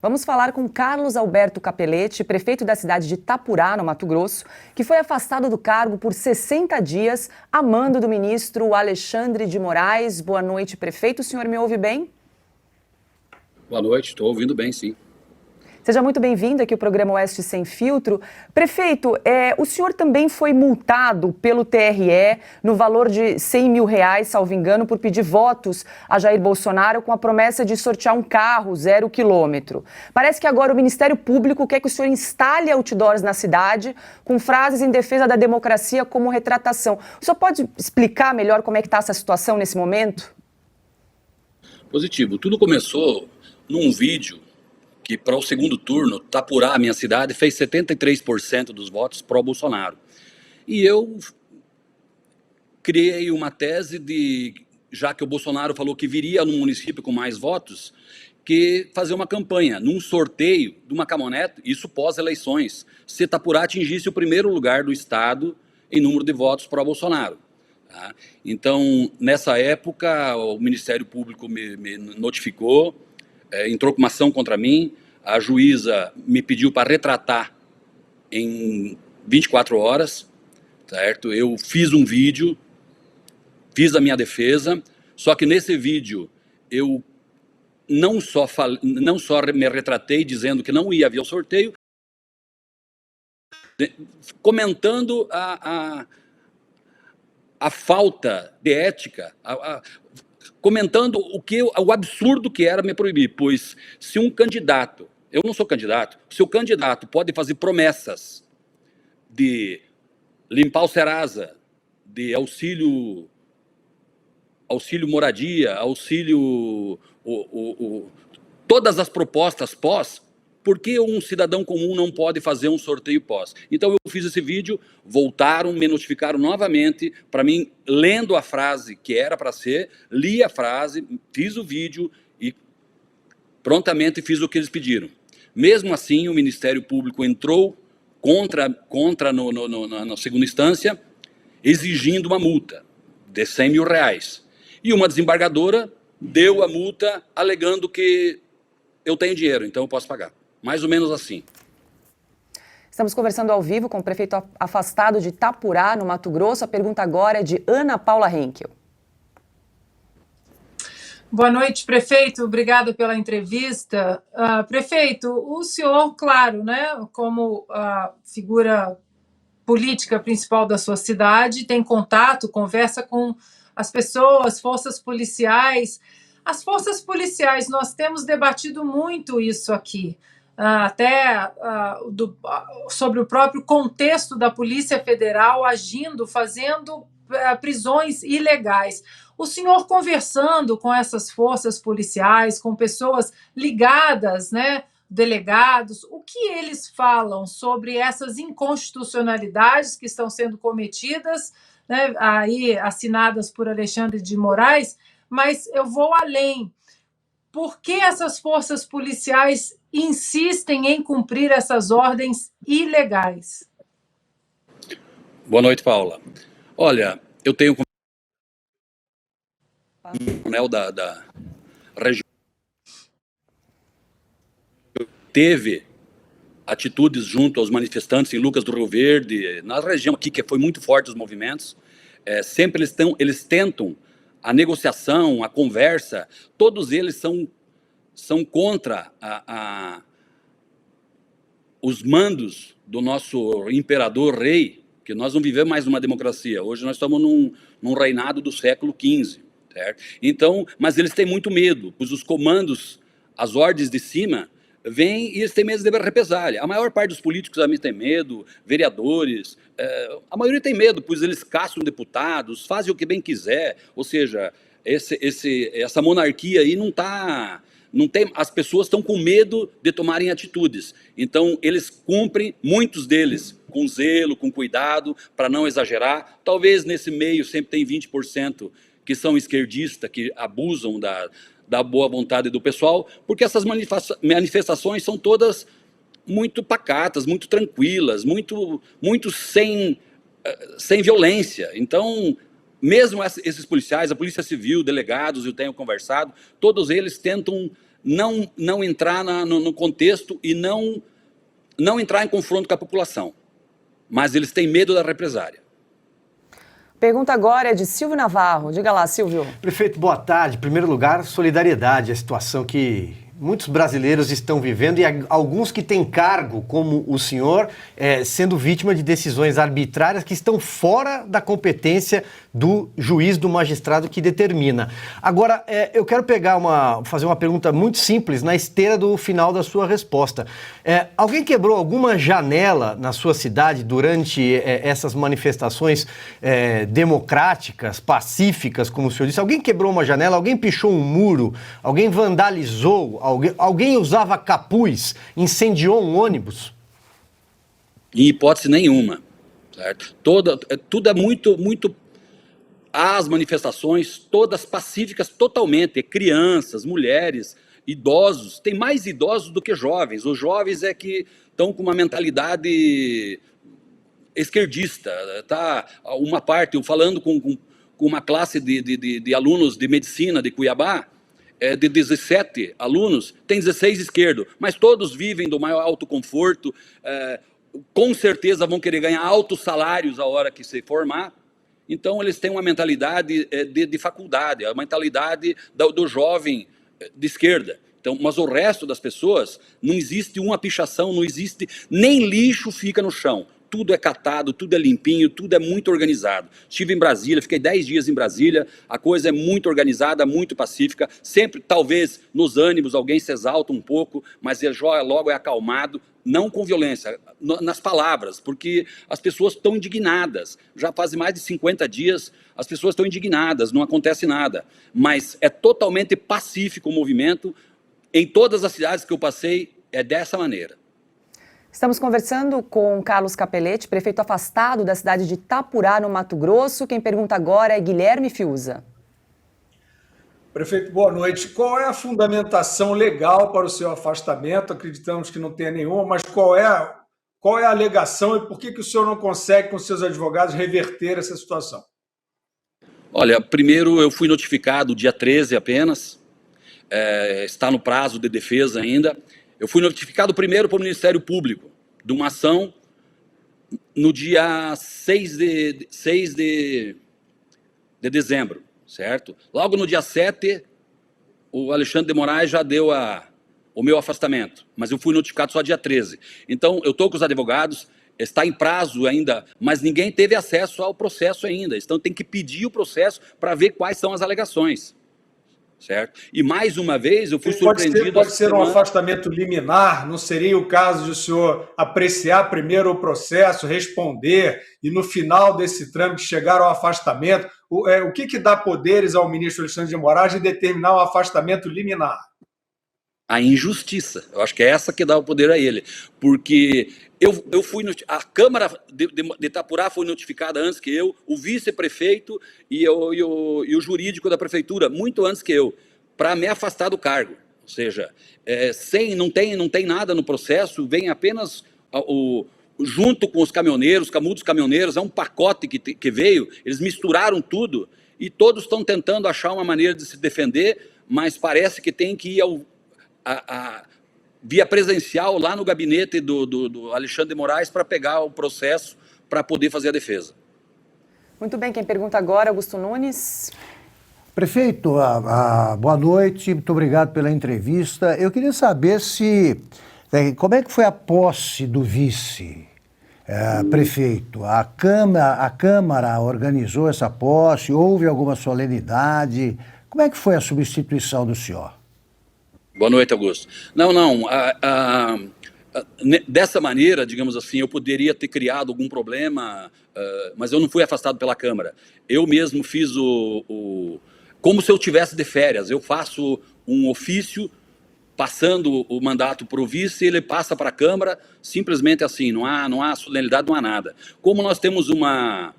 Vamos falar com Carlos Alberto Capelletti, prefeito da cidade de Itapurá, no Mato Grosso, que foi afastado do cargo por 60 dias, a mando do ministro Alexandre de Moraes. Boa noite, prefeito. O senhor me ouve bem? Boa noite, estou ouvindo bem, sim. Seja muito bem-vindo aqui ao programa Oeste Sem Filtro. Prefeito, o senhor também foi multado pelo TRE no valor de R$100 mil, salvo engano, por pedir votos a Jair Bolsonaro com a promessa de sortear um carro 0 quilômetro. Parece que agora o Ministério Público quer que o senhor instale outdoors na cidade com frases em defesa da democracia como retratação. O senhor pode explicar melhor como é que está essa situação nesse momento? Positivo. Tudo começou num vídeo que para o segundo turno, Itapurá, minha cidade, fez 73% dos votos pró-Bolsonaro. E eu criei uma tese de, já que o Bolsonaro falou que viria no município com mais votos, que fazer uma campanha num sorteio de uma caminhonete, isso pós-eleições, se Itapurá atingisse o primeiro lugar do estado em número de votos pró-Bolsonaro. Tá? Então, nessa época, o Ministério Público me notificou, entrou com uma ação contra mim, a juíza me pediu para retratar em 24 horas, certo? Eu fiz um vídeo, fiz a minha defesa, só que nesse vídeo eu não só me retratei dizendo que não ia haver o sorteio, comentando a falta de ética, comentando o absurdo que era me proibir, pois se um candidato, eu não sou candidato, se o candidato pode fazer promessas de limpar o Serasa, de auxílio moradia, todas as propostas pós, por que um cidadão comum não pode fazer um sorteio pós? Então, eu fiz esse vídeo, voltaram, me notificaram novamente, para mim, lendo a frase que era para ser, li a frase, fiz o vídeo e prontamente fiz o que eles pediram. Mesmo assim, o Ministério Público entrou contra na segunda instância, exigindo uma multa de R$100 mil. E uma desembargadora deu a multa alegando que eu tenho dinheiro, então eu posso pagar. Mais ou menos assim. Estamos conversando ao vivo com o prefeito afastado de Itapurá, no Mato Grosso. A pergunta agora é de Ana Paula Henkel. Boa noite, prefeito. Obrigada pela entrevista. Prefeito, o senhor, claro, né, como figura política principal da sua cidade, tem contato, conversa com as pessoas, forças policiais. As forças policiais, nós temos debatido muito isso aqui, sobre o próprio contexto da Polícia Federal agindo, fazendo prisões ilegais. O senhor conversando com essas forças policiais, com pessoas ligadas, né, delegados, o que eles falam sobre essas inconstitucionalidades que estão sendo cometidas, né, aí assinadas por Alexandre de Moraes? Mas eu vou além. Por que essas forças policiais insistem em cumprir essas ordens ilegais? Boa noite, Paula. Olha, eu tenho coronel da região teve atitudes junto aos manifestantes em Lucas do Rio Verde, na região aqui que foi muito forte os movimentos, sempre eles tentam a negociação, a conversa, todos eles são contra os mandos do nosso imperador rei, que nós não vivemos mais numa democracia, hoje nós estamos num reinado do século XV, certo? Então, mas eles têm muito medo, pois os comandos, as ordens de cima, vêm e eles têm medo de represália. A maior parte dos políticos também tem medo, vereadores, a maioria tem medo, pois eles caçam deputados, fazem o que bem quiser, ou seja, essa monarquia aí não tem, as pessoas estão com medo de tomarem atitudes. Então, eles cumprem, muitos deles, com zelo, com cuidado, para não exagerar. Talvez nesse meio sempre tem 20% que são esquerdistas, que abusam da boa vontade do pessoal, porque essas manifestações são todas muito pacatas, muito tranquilas, muito sem violência. Então, mesmo esses policiais, a Polícia Civil, delegados, eu tenho conversado, todos eles tentam não entrar no contexto e não entrar em confronto com a população. Mas eles têm medo da represária. Pergunta agora é de Silvio Navarro. Diga lá, Silvio. Prefeito, boa tarde. Em primeiro lugar, solidariedade, a situação que muitos brasileiros estão vivendo e alguns que têm cargo, como o senhor, sendo vítima de decisões arbitrárias que estão fora da competência do juiz, do magistrado que determina. Agora, eu quero fazer uma pergunta muito simples na esteira do final da sua resposta. Alguém quebrou alguma janela na sua cidade durante essas manifestações democráticas, pacíficas, como o senhor disse? Alguém quebrou uma janela? Alguém pichou um muro? Alguém vandalizou? Alguém usava capuz? Incendiou um ônibus? Em hipótese nenhuma. Certo? Tudo é muito... As manifestações, todas pacíficas totalmente, crianças, mulheres, idosos, tem mais idosos do que jovens. Os jovens é que estão com uma mentalidade esquerdista, tá? Uma parte, eu falando com uma classe de alunos de medicina de Cuiabá, de 17 alunos, tem 16 esquerdo, mas todos vivem do maior alto conforto, com certeza vão querer ganhar altos salários a hora que se formar. Então, eles têm uma mentalidade de faculdade, a mentalidade do jovem de esquerda. Então, mas o resto das pessoas, não existe uma pichação, não existe, nem lixo fica no chão. Tudo é catado, tudo é limpinho, tudo é muito organizado. Estive em Brasília, fiquei 10 dias em Brasília, a coisa é muito organizada, muito pacífica. Sempre, talvez, nos ânimos, alguém se exalta um pouco, mas ele logo é acalmado. Não com violência, nas palavras, porque as pessoas estão indignadas. Já faz mais de 50 dias, as pessoas estão indignadas, não acontece nada. Mas é totalmente pacífico o movimento. Em todas as cidades que eu passei, é dessa maneira. Estamos conversando com Carlos Capelletti, prefeito afastado da cidade de Itapurá, no Mato Grosso. Quem pergunta agora é Guilherme Fiuza. Prefeito, boa noite. Qual é a fundamentação legal para o seu afastamento? Acreditamos que não tenha nenhuma, mas qual é a alegação e por que o senhor não consegue, com seus advogados, reverter essa situação? Olha, primeiro eu fui notificado dia 13 apenas, está no prazo de defesa ainda. Eu fui notificado primeiro pelo Ministério Público de uma ação no dia 6 de dezembro. Certo? Logo no dia 7, o Alexandre de Moraes já deu o meu afastamento, mas eu fui notificado só dia 13. Então, eu estou com os advogados, está em prazo ainda, mas ninguém teve acesso ao processo ainda. Então, tem que pedir o processo para ver quais são as alegações. Certo? E mais uma vez eu fui surpreendido... Pode ser um afastamento liminar, não seria o caso de o senhor apreciar primeiro o processo, responder e no final desse trâmite chegar ao afastamento? O que dá poderes ao ministro Alexandre de Moraes de determinar um afastamento liminar? A injustiça. Eu acho que é essa que dá o poder a ele. Porque eu fui... A Câmara de Itapurá foi notificada antes que eu, o vice-prefeito e o jurídico da prefeitura, muito antes que eu, para me afastar do cargo. Ou seja, não tem nada no processo, vem apenas junto com os caminhoneiros, camudos caminhoneiros, é um pacote que veio, eles misturaram tudo e todos estão tentando achar uma maneira de se defender, mas parece que tem que ir via presencial lá no gabinete do Alexandre de Moraes para pegar o processo para poder fazer a defesa. Muito bem, quem pergunta agora, Augusto Nunes. Prefeito, boa noite, muito obrigado pela entrevista. Eu queria saber como é que foi a posse do vice, prefeito? A Câmara organizou essa posse, houve alguma solenidade? Como é que foi a substituição do senhor? Boa noite, Augusto. Não, dessa maneira, digamos assim, eu poderia ter criado algum problema, mas eu não fui afastado pela Câmara. Eu mesmo fiz como se eu tivesse de férias. Eu faço um ofício passando o mandato para o vice, ele passa para a Câmara, simplesmente assim, não há solenidade, não há nada. Como nós temos uma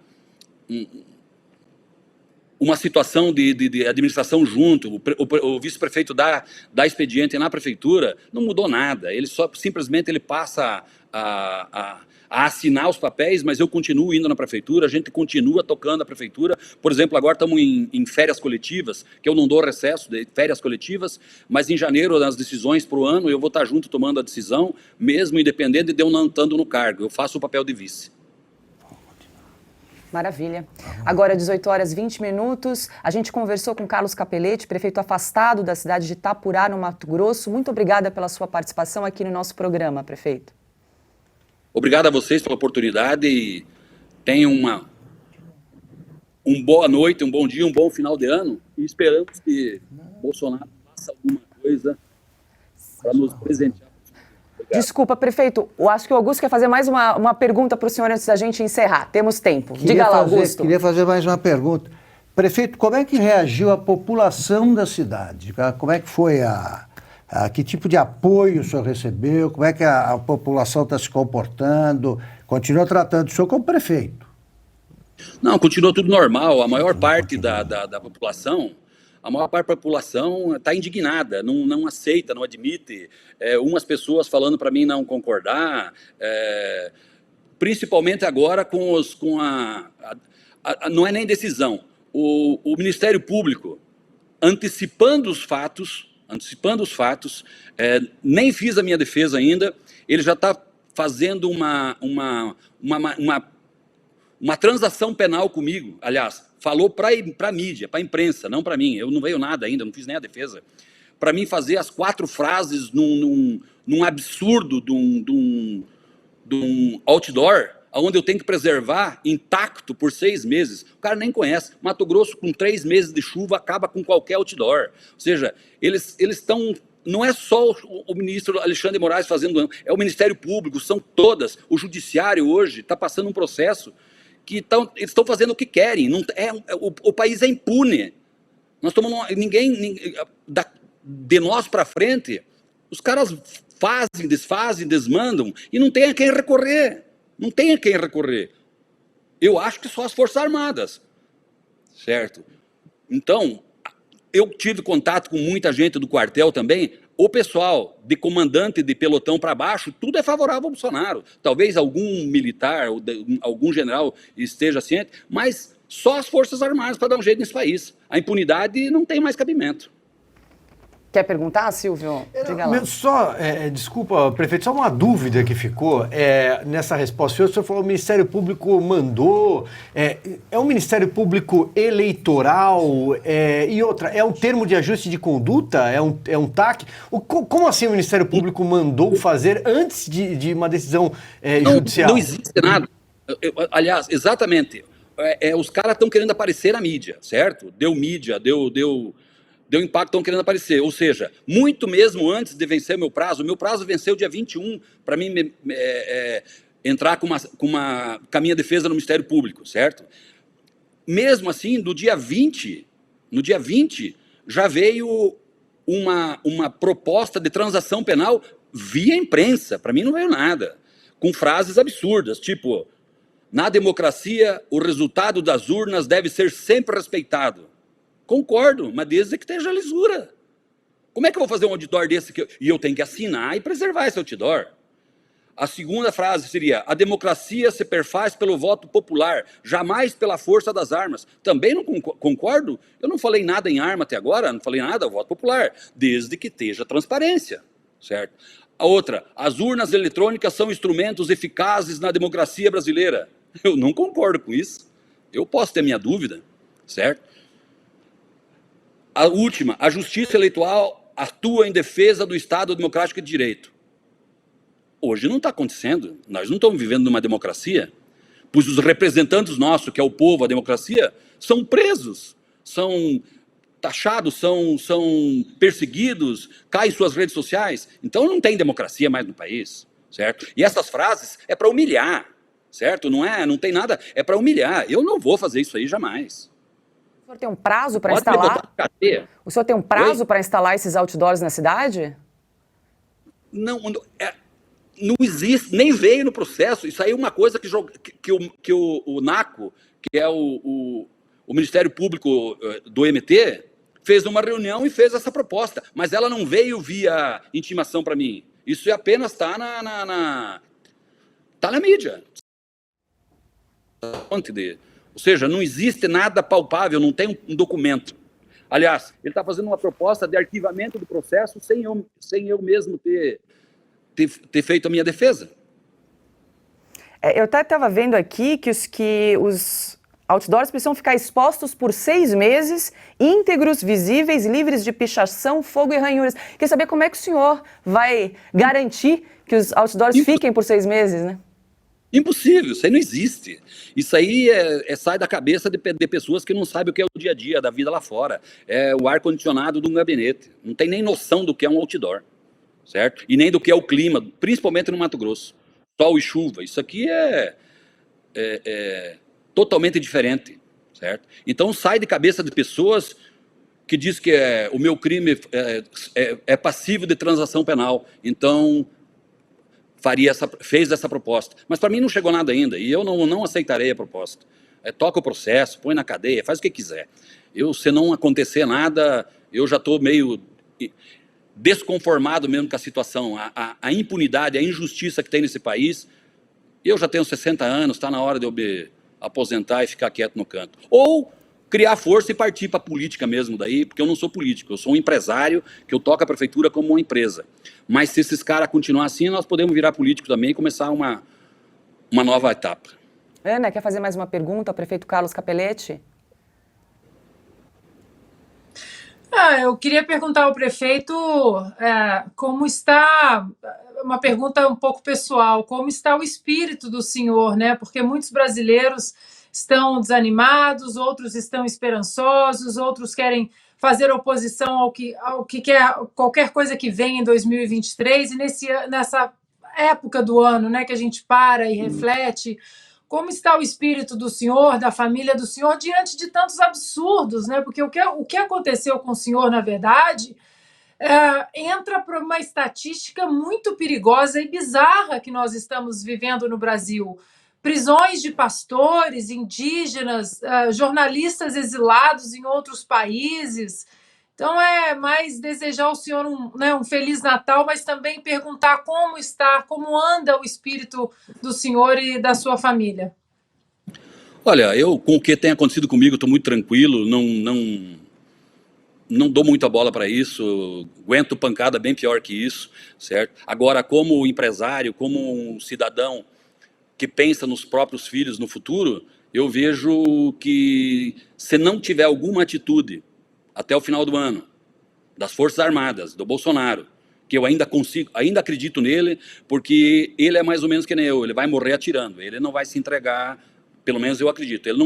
situação de administração junto, o vice-prefeito dá expediente na prefeitura, não mudou nada, ele simplesmente passa a assinar os papéis, mas eu continuo indo na prefeitura, a gente continua tocando a prefeitura. Por exemplo, agora estamos em férias coletivas, que eu não dou recesso de férias coletivas, mas em janeiro, nas decisões para o ano, eu vou estar junto tomando a decisão, mesmo independente de eu não estando no cargo. Eu faço o papel de vice. Maravilha. Agora, 18h20, a gente conversou com Carlos Capelletti, prefeito afastado da cidade de Itapurá, no Mato Grosso. Muito obrigada pela sua participação aqui no nosso programa, prefeito. Obrigado a vocês pela oportunidade e tenham uma boa noite, um bom dia, um bom final de ano e esperamos que Bolsonaro faça alguma coisa para nos presentear. Obrigado. Desculpa, prefeito, eu acho que o Augusto quer fazer mais uma pergunta para o senhor antes da gente encerrar. Temos tempo. Diga lá, Augusto. Queria fazer mais uma pergunta. Prefeito, como é que reagiu a população da cidade? Como é que foi que tipo de apoio o senhor recebeu? Como é que a população está se comportando? Continua tratando o senhor como prefeito? Não, continua tudo normal. A maior parte da população está indignada, não aceita, não admite. Umas pessoas falando para mim não concordar, principalmente agora não é nem decisão. O Ministério Público antecipando os fatos, nem fiz a minha defesa ainda, ele já está fazendo uma transação penal comigo, aliás, falou para a mídia, para a imprensa, não para mim, eu não veio nada ainda, não fiz nem a defesa, para mim fazer as 4 frases num absurdo de um outdoor, onde eu tenho que preservar intacto por 6 meses. O cara nem conhece. Mato Grosso, com 3 meses de chuva, acaba com qualquer outdoor. Ou seja, eles estão... Não é só o ministro Alexandre de Moraes fazendo, é o Ministério Público, são todas. O Judiciário hoje está passando um processo que eles estão fazendo o que querem. O país é impune. Nós estamos de nós para frente, os caras fazem, desfazem, desmandam e não tem a quem recorrer. Não tem a quem recorrer. Eu acho que só as Forças Armadas, certo? Então, eu tive contato com muita gente do quartel também. O pessoal de comandante de pelotão para baixo, tudo é favorável ao Bolsonaro. Talvez algum militar, algum general esteja ciente, mas só as Forças Armadas para dar um jeito nesse país. A impunidade não tem mais cabimento. Quer perguntar, Silvio? Diga lá. Desculpa, prefeito, só uma dúvida que ficou nessa resposta. O senhor falou que o Ministério Público mandou. É um Ministério Público eleitoral? E outra, é um termo de ajuste de conduta? É um TAC? Como assim o Ministério Público mandou fazer antes de uma decisão judicial? Não existe nada. Aliás, exatamente. Os caras estão querendo aparecer na mídia, certo? Deu mídia, deu impacto, estão querendo aparecer. Ou seja, muito mesmo antes de vencer o meu prazo venceu dia 21 para mim entrar com a minha defesa no Ministério Público, certo? Mesmo assim, no dia 20, já veio uma proposta de transação penal via imprensa, para mim não veio nada, com frases absurdas, tipo, na democracia, o resultado das urnas deve ser sempre respeitado. Concordo, mas desde que esteja lisura. Como é que eu vou fazer um outdoor desse? E eu tenho que assinar e preservar esse outdoor. A segunda frase seria, a democracia se perfaz pelo voto popular, jamais pela força das armas. Também não concordo, eu não falei nada em arma até agora, não falei nada ao voto popular, desde que esteja transparência, certo? A outra, as urnas eletrônicas são instrumentos eficazes na democracia brasileira. Eu não concordo com isso, eu posso ter minha dúvida, certo? A última, a justiça eleitoral atua em defesa do Estado democrático e de direito. Hoje não está acontecendo, nós não estamos vivendo numa democracia, pois os representantes nossos, que é o povo, a democracia, são presos, são taxados, são perseguidos, caem em suas redes sociais. Então não tem democracia mais no país, certo? E essas frases é para humilhar, certo? Não tem nada, é para humilhar. Eu não vou fazer isso aí jamais. O senhor tem um prazo para instalar? O senhor tem um prazo para instalar esses outdoors na cidade? Não existe, nem veio no processo. Isso aí é uma coisa que o NACO, que é o Ministério Público do MT, fez uma reunião e fez essa proposta. Mas ela não veio via intimação para mim. Isso apenas está Está na mídia. Ou seja, não existe nada palpável, não tem um documento. Aliás, ele está fazendo uma proposta de arquivamento do processo sem eu mesmo ter feito a minha defesa. Eu até estava vendo aqui que os outdoors precisam ficar expostos por 6 meses, íntegros, visíveis, livres de pichação, fogo e ranhuras. Quer saber como é que o senhor vai garantir que os outdoors fiquem por 6 meses, né? Impossível, isso aí não existe. Isso aí sai da cabeça de pessoas que não sabem o que é o dia a dia da vida lá fora. É o ar-condicionado de um gabinete. Não tem nem noção do que é um outdoor, certo? E nem do que é o clima, principalmente no Mato Grosso. Sol e chuva, isso aqui é totalmente diferente, certo? Então sai de cabeça de pessoas que diz que o meu crime é passivo de transação penal. Então fez essa proposta. Mas para mim não chegou nada ainda, e eu não aceitarei a proposta. Toca o processo, põe na cadeia, faz o que quiser. Se não acontecer nada, eu já estou meio desconformado mesmo com a situação, a impunidade, a injustiça que tem nesse país. Eu já tenho 60 anos, está na hora de eu me aposentar e ficar quieto no canto. Ou criar força e partir para a política mesmo daí, porque eu não sou político, eu sou um empresário que eu toco a prefeitura como uma empresa. Mas se esses caras continuarem assim, nós podemos virar político também e começar uma nova etapa. Ana, quer fazer mais uma pergunta ao prefeito Carlos Capelletti? Eu queria perguntar ao prefeito como está, uma pergunta um pouco pessoal, como está o espírito do senhor, né? Porque muitos brasileiros estão desanimados, outros estão esperançosos, outros querem fazer oposição ao que quer, qualquer coisa que venha em 2023, e nessa época do ano, né, que a gente para e reflete. Como está o espírito do senhor, da família do senhor, diante de tantos absurdos, né? Porque o que aconteceu com o senhor, na verdade, entra para uma estatística muito perigosa e bizarra que nós estamos vivendo no Brasil. Prisões de pastores, indígenas, jornalistas exilados em outros países. Então, é mais desejar ao senhor um Feliz Natal, mas também perguntar como anda o espírito do senhor e da sua família. Olha, com o que tem acontecido comigo, estou muito tranquilo, não dou muita bola para isso, aguento pancada bem pior que isso, certo? Agora, como empresário, como um cidadão que pensa nos próprios filhos no futuro, eu vejo que se não tiver alguma atitude até o final do ano, das Forças Armadas, do Bolsonaro, que eu ainda acredito nele, porque ele é mais ou menos que nem eu, ele vai morrer atirando, ele não vai se entregar, pelo menos eu acredito, ele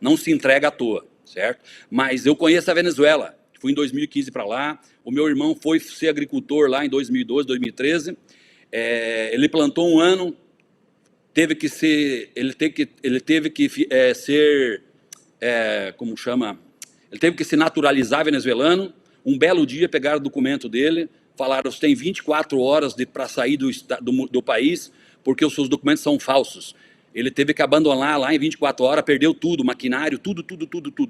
não se entrega à toa, certo? Mas eu conheço a Venezuela, fui em 2015 para lá, o meu irmão foi ser agricultor lá em 2012, 2013, ele plantou um ano, ele teve que se naturalizar venezuelano. Um belo dia pegaram o documento dele, falaram: você tem 24 horas para sair do país, porque os seus documentos são falsos. Ele teve que abandonar lá em 24 horas, perdeu tudo, maquinário, tudo,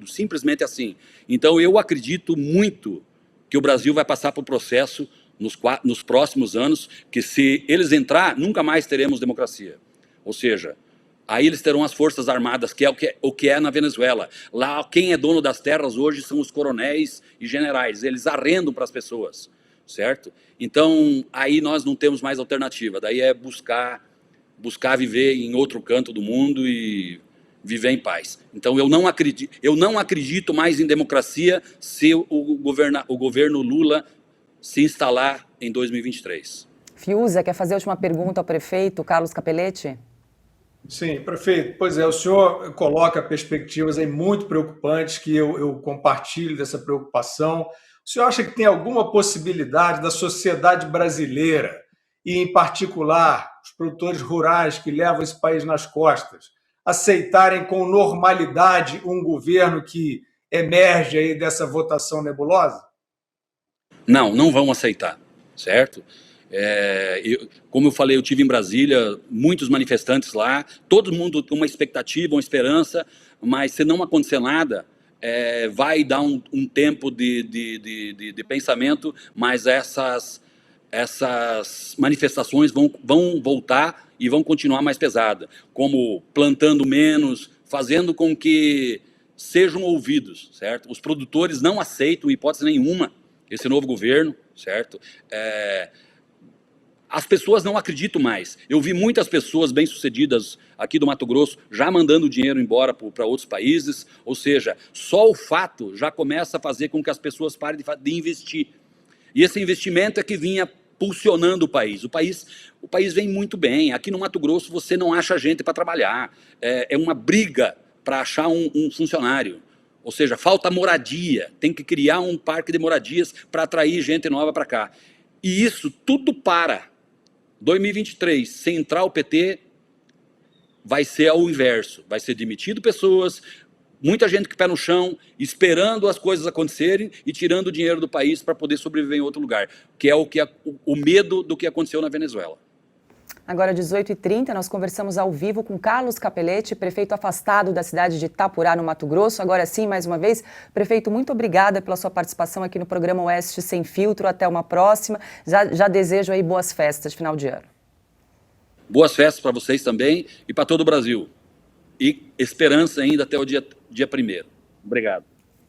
simplesmente assim. Então eu acredito muito que o Brasil vai passar por processo nos próximos anos, que se eles entrar, nunca mais teremos democracia. Ou seja, aí eles terão as Forças Armadas, que é o que é na Venezuela. Lá, quem é dono das terras hoje são os coronéis e generais. Eles arrendam para as pessoas, certo? Então, aí nós não temos mais alternativa. Daí é buscar viver em outro canto do mundo e viver em paz. Então, eu não acredito mais em democracia se o governo Lula se instalar em 2023. Fiuza, quer fazer a última pergunta ao prefeito Carlos Capelletti? Sim, prefeito. Pois é, o senhor coloca perspectivas aí muito preocupantes, que eu compartilho dessa preocupação. O senhor acha que tem alguma possibilidade da sociedade brasileira, e em particular os produtores rurais que levam esse país nas costas, aceitarem com normalidade um governo que emerge aí dessa votação nebulosa? Não vão aceitar, certo? Como eu falei, eu tive em Brasília, muitos manifestantes lá, todo mundo com uma expectativa, uma esperança, mas se não acontecer nada, vai dar um tempo de pensamento, mas essas manifestações vão voltar e vão continuar mais pesadas, como plantando menos, fazendo com que sejam ouvidos, certo? Os produtores não aceitam, em hipótese nenhuma, esse novo governo, certo? As pessoas não acreditam mais. Eu vi muitas pessoas bem-sucedidas aqui do Mato Grosso já mandando dinheiro embora para outros países, ou seja, só o fato já começa a fazer com que as pessoas parem de investir. E esse investimento é que vinha pulsionando o país. O país vem muito bem. Aqui no Mato Grosso você não acha gente para trabalhar. É uma briga para achar um funcionário. Ou seja, falta moradia. Tem que criar um parque de moradias para atrair gente nova para cá. E isso tudo para 2023, sem entrar o PT, vai ser ao inverso. Vai ser demitido pessoas, muita gente com o pé no chão, esperando as coisas acontecerem e tirando o dinheiro do país para poder sobreviver em outro lugar, que é o medo do que aconteceu na Venezuela. Agora, 18h30, nós conversamos ao vivo com Carlos Capelletti, prefeito afastado da cidade de Itapurá, no Mato Grosso. Agora sim, mais uma vez, prefeito, muito obrigada pela sua participação aqui no programa Oeste Sem Filtro. Até uma próxima. Já desejo aí boas festas de final de ano. Boas festas para vocês também e para todo o Brasil. E esperança ainda até o dia 1º. Obrigado.